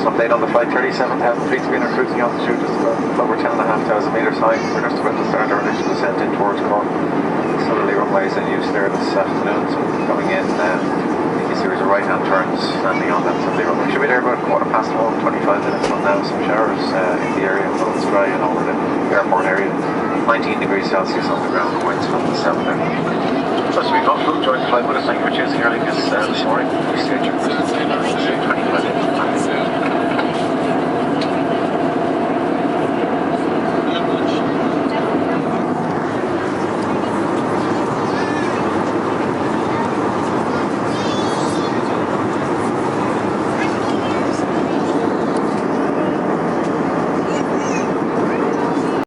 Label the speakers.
Speaker 1: update on the flight. 37,000 feet, we're cruising altitude, just about over 10,500 metres high. We're just about to start our initial descent in towards Cork. Southerly runways in use there this afternoon, so coming in, a series of right-hand turns, landing on that southerly runway. Should be there about 1:15, 25 minutes from now. Some showers in the area, but it's dry and over the airport area. 19 degrees Celsius on the ground, winds from the south there. So we've got food, join the flight with us. Thank you for choosing Aer Lingus this morning. Appreciate you.